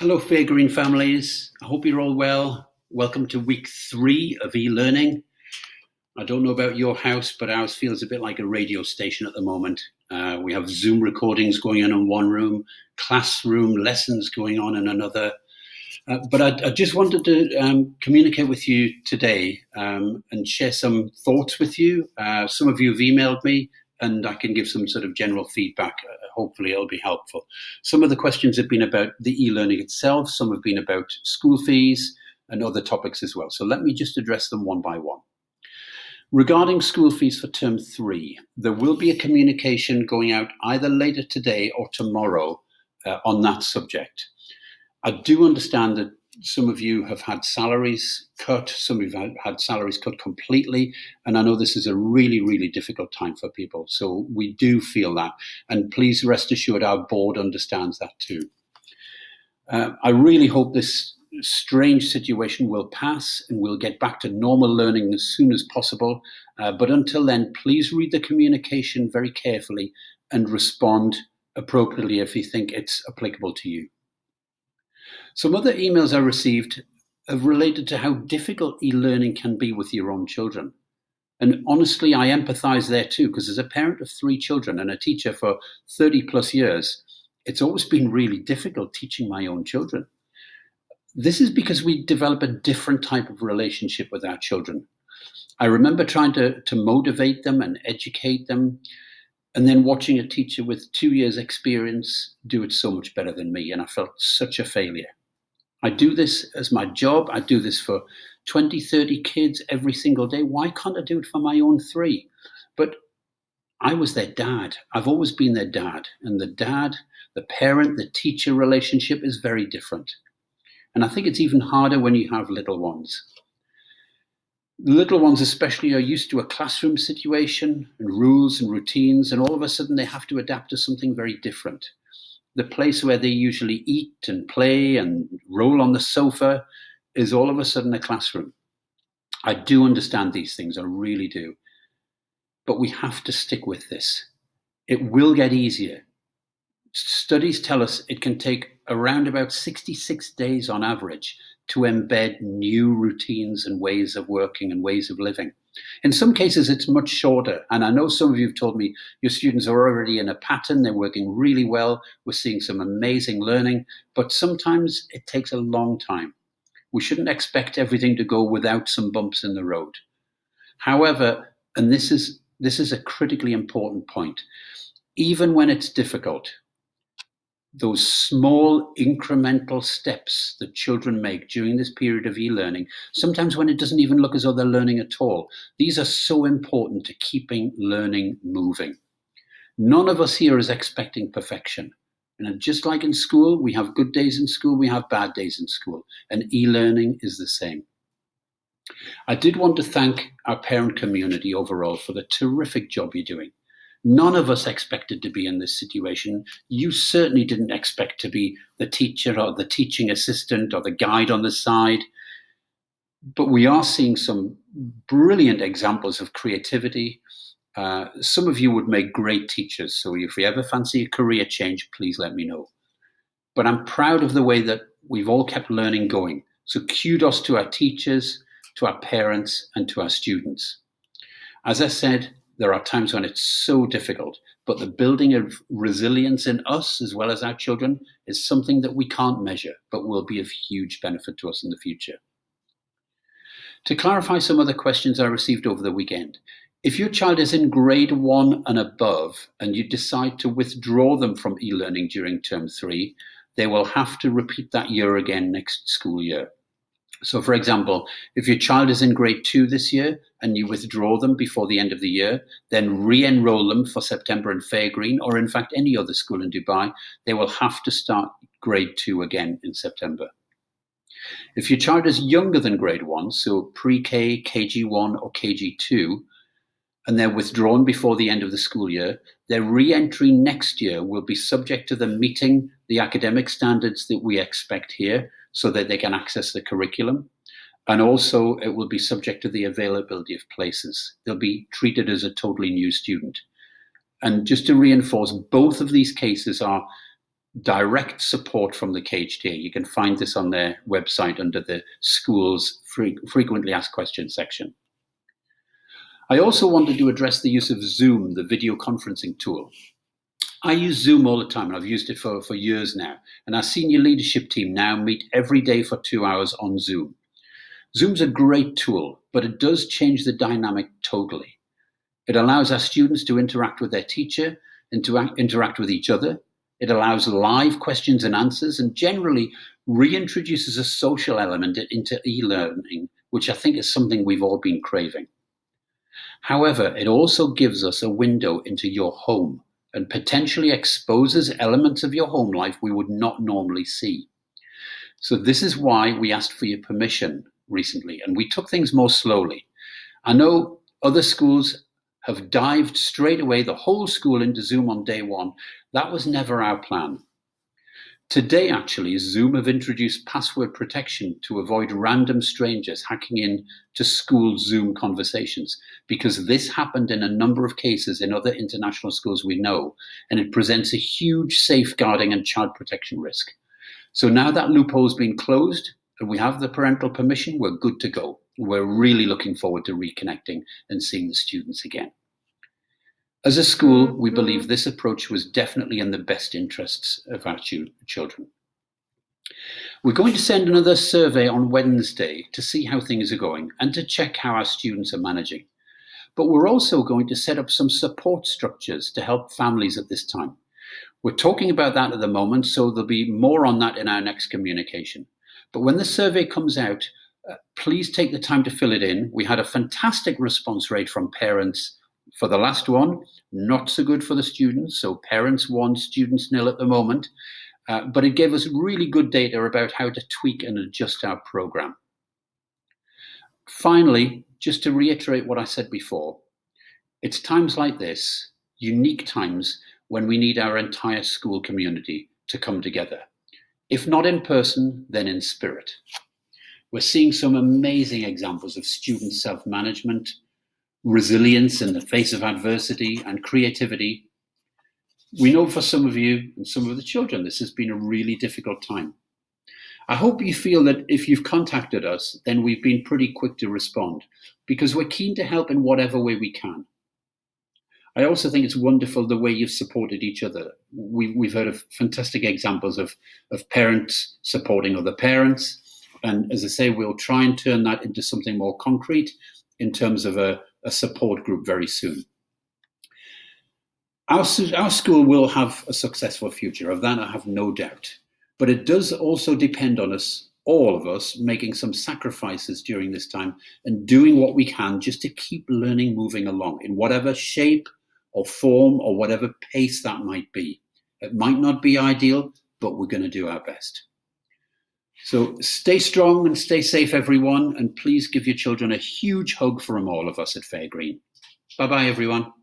Hello, Fairgreen families. I hope you're all well. Welcome to week 3 of eLearning. I don't know about your house, but ours feels a bit like a radio station at the moment. We have Zoom recordings going on in one room, classroom lessons going on in another. But I just wanted to communicate with you today and share some thoughts with you. Some of you have emailed me, and I can give some sort of general feedback. Hopefully it'll be helpful. Some of the questions have been about the e-learning itself. Some have been about school fees and other topics as well. So let me just address them one by one. Regarding school fees for term 3, there will be a communication going out either later today or tomorrow on that subject. I do understand that some of you have had salaries cut, some of you have had salaries cut completely, and I know this is a really, really difficult time for people. So we do feel that, and please rest assured our board understands that too. I really hope this strange situation will pass and we'll get back to normal learning as soon as possible. But until then, please read the communication very carefully and respond appropriately if you think it's applicable to you. Some other emails I received have related to how difficult e-learning can be with your own children. And honestly, I empathize there too, because as a parent of 3 children and a teacher for 30 plus years, it's always been really difficult teaching my own children. This is because we develop a different type of relationship with our children. I remember trying to motivate them and educate them, and then watching a teacher with 2 years experience do it so much better than me, and I felt such a failure. I do this as my job. I do this for 20, 30 kids every single day. Why can't I do it for my own 3? But I was their dad. I've always been their dad. And the dad, the parent, the teacher relationship is very different. And I think it's even harder when you have little ones. The little ones especially are used to a classroom situation and rules and routines, and all of a sudden they have to adapt to something very different. The place where they usually eat and play and roll on the sofa is all of a sudden a classroom. I do understand these things, I really do. But we have to stick with this. It will get easier. Studies tell us it can take around about 66 days on average to embed new routines and ways of working and ways of living. In some cases, it's much shorter. And I know some of you have told me your students are already in a pattern. They're working really well. We're seeing some amazing learning. But sometimes it takes a long time. We shouldn't expect everything to go without some bumps in the road. However, and this is a critically important point, even when it's difficult, those small incremental steps that children make during this period of e-learning, sometimes when it doesn't even look as though they're learning at all, these are so important to keeping learning moving. None of us here is expecting perfection. And just like in school, we have good days in school, we have bad days in school, and e-learning is the same. I did want to thank our parent community overall for the terrific job you're doing. None of us expected to be in this situation. You certainly didn't expect to be the teacher or the teaching assistant or the guide on the side. But we are seeing some brilliant examples of creativity. Some of you would make great teachers. So if you ever fancy a career change, please let me know. But I'm proud of the way that we've all kept learning going. So kudos to our teachers, to our parents, and to our students. As I said, there are times when it's so difficult, but the building of resilience in us as well as our children is something that we can't measure, but will be of huge benefit to us in the future. To clarify some other questions I received over the weekend, if your child is in grade 1 and above and you decide to withdraw them from e-learning during term 3, they will have to repeat that year again next school year. So for example, if your child is in grade 2 this year and you withdraw them before the end of the year, then re-enroll them for September in Fairgreen or in fact any other school in Dubai, they will have to start grade 2 again in September. If your child is younger than grade 1, so pre-K, KG1 or KG2, and they're withdrawn before the end of the school year, their re-entry next year will be subject to them meeting the academic standards that we expect here so that they can access the curriculum. And also it will be subject to the availability of places. They'll be treated as a totally new student. And just to reinforce, both of these cases are direct support from the KHDA. You can find this on their website under the schools frequently asked questions section. I also wanted to address the use of Zoom, the video conferencing tool. I use Zoom all the time, and I've used it for years now. And our senior leadership team now meet every day for 2 hours on Zoom. Zoom's a great tool, but it does change the dynamic totally. It allows our students to interact with their teacher and to interact with each other. It allows live questions and answers, and generally reintroduces a social element into e-learning, which I think is something we've all been craving. However, it also gives us a window into your home and potentially exposes elements of your home life we would not normally see. So this is why we asked for your permission recently, and we took things more slowly. I know other schools have dived straight away, the whole school, into Zoom on day one. That was never our plan. Today, actually, Zoom have introduced password protection to avoid random strangers hacking in to school Zoom conversations, because this happened in a number of cases in other international schools we know, and it presents a huge safeguarding and child protection risk. So now that loophole's been closed and we have the parental permission, we're good to go. We're really looking forward to reconnecting and seeing the students again. As a school, we believe this approach was definitely in the best interests of our children. We're going to send another survey on Wednesday to see how things are going and to check how our students are managing. But we're also going to set up some support structures to help families at this time. We're talking about that at the moment, so there'll be more on that in our next communication. But when the survey comes out, please take the time to fill it in. We had a fantastic response rate from parents for the last one, not so good for the students. So parents 1, students 0 at the moment. But it gave us really good data about how to tweak and adjust our program. Finally, just to reiterate what I said before, it's times like this, unique times, when we need our entire school community to come together. If not in person, then in spirit. We're seeing some amazing examples of student self-management, resilience in the face of adversity, and creativity. We know for some of you and some of the children, this has been a really difficult time. I hope you feel that if you've contacted us, then we've been pretty quick to respond, because we're keen to help in whatever way we can. I also think it's wonderful the way you've supported each other. We've heard of fantastic examples of parents supporting other parents. And as I say, we'll try and turn that into something more concrete in terms of a support group very soon. Our school will have a successful future, of that I have no doubt. But it does also depend on us, all of us, making some sacrifices during this time and doing what we can just to keep learning moving along in whatever shape or form or whatever pace that might be. It might not be ideal, but we're going to do our best. So stay strong and stay safe, everyone, and please give your children a huge hug from all of us at Fairgreen. Bye-bye, everyone.